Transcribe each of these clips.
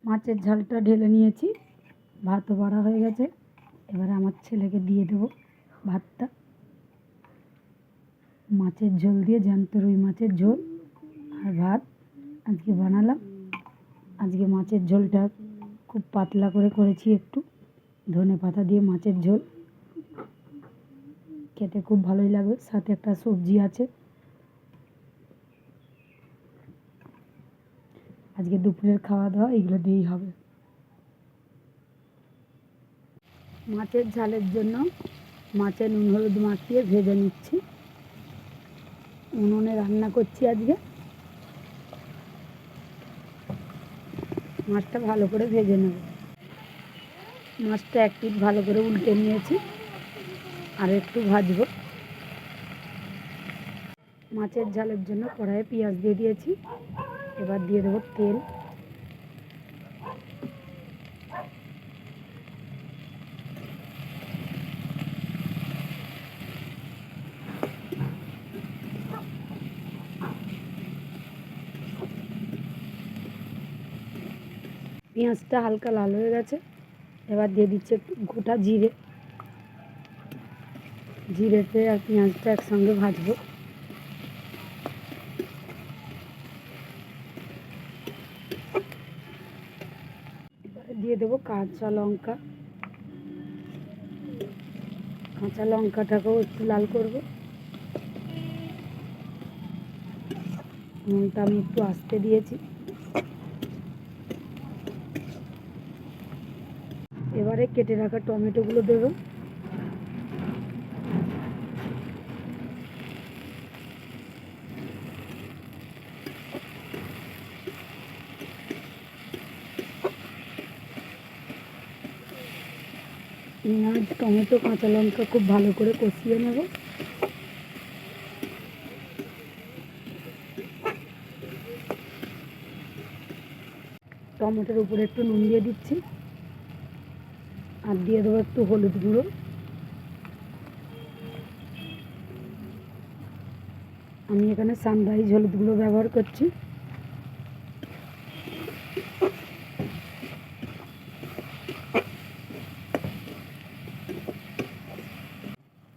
মাছের ঝালটা ঢেলে নিয়েছি, ভাতও বাড়া হয়ে গেছে। এবারে আমার ছেলেকে দিয়ে দেবো ভাতটা। মাছের ঝোল দিয়ে, জ্যান্ত রুই মাছের ঝোল আর ভাত আজকে বানালাম। আজকে মাছের ঝোলটা খুব পাতলা করে করেছি, একটু ধনেপাতা দিয়ে মাছের ঝোল, খেতে খুব ভালোই লাগবে। সাথে একটা সবজি আছে। আজকে দুপুরের খাওয়া দাওয়া এগুলো দিয়েই হবে। মাছের ঝালের জন্য মাছে নুন হলুদ মাখিয়ে ভেজে নিচ্ছি। উনুনে রান্না করছি আজকে। মাছটা ভালো করে ভেজে নেব। মাছটা এক পিঠ ভালো করে উল্টে নিয়েছি, আর একটু ভাজবো। মাছের ঝালের জন্য কড়াইয়ে পেঁয়াজ দিয়ে দিয়েছি। এবার দিয়ে দেবো তেল। পেঁয়াজটা হালকা লাল হয়ে গেছে। এবার দিয়ে দিচ্ছি একটু গোটা জিরে। জিরেতে আর পেঁয়াজটা একসঙ্গে ভাজবো। এবারে দিয়ে দেবো কাঁচা লঙ্কা। কাঁচা লঙ্কাটাকেও একটু লাল করবো। নুনটা আমি একটু আস্তে দিয়েছি। এবারে কেটে রাখা টমেটোগুলো দেবো। পেঁয়াজ, টমেটো, কাঁচা লঙ্কা খুব ভালো করে কষিয়ে নেব। টমেটোর উপরে একটু নুন দিয়ে দিচ্ছি, আর দিয়ে দেবো একটু হলুদ গুঁড়ো। আমি এখানে সানরাইজ হলুদ গুঁড়ো ব্যবহার করছি।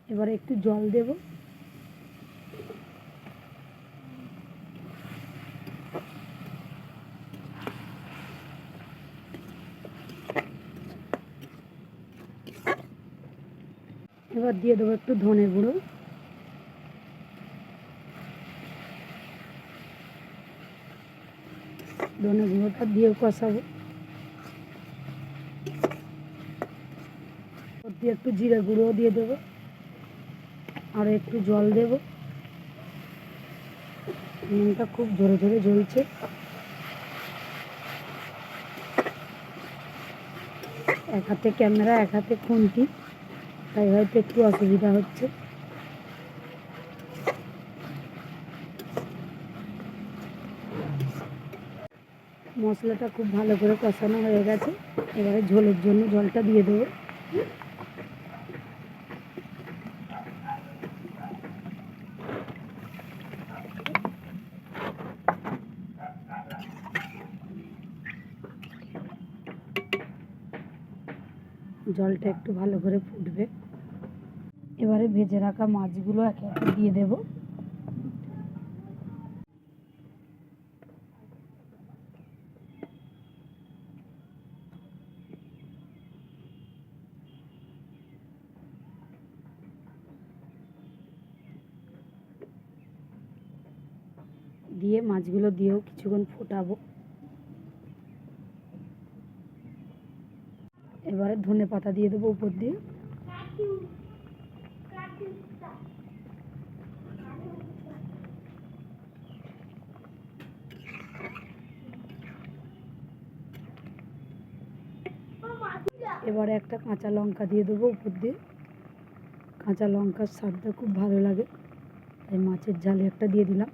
এবারে একটু জল দেব। এবার দিয়ে দেবো একটু ধনে গুঁড়ো। ধনে গুঁড়োটা দিয়ে কষাবো। দিয়ে একটু জিরে গুঁড়ো দিয়ে দেবো, আর একটু জল দেব। নুনটা খুব ঝরে ঝরে জ্বলছে। এক হাতে ক্যামেরা, এক হাতে খুন্তি, তাই হয়তো একটু অসুবিধা হচ্ছে। মশলাটা খুব ভালো করে কষানো হয়ে গেছে। এবারে ঝোলের জন্য জলটা দিয়ে দেবো। জলটা একটু ভালো করে ফুটবে। এবারে ভেজে রাখা মাছগুলো একে একে দিয়ে দেব। দিয়ে মাছগুলো দিয়েও কিছুক্ষণ ফোটাবো। এবারে ধনে পাতা দিয়ে দেবো উপর দিয়ে। এবারে একটা কাঁচা লঙ্কা দিয়ে দেবো উপর দিয়ে। কাঁচা লঙ্কার স্বাদটা খুব ভালো লাগে, তাই মাছের ঝালে একটা দিয়ে দিলাম।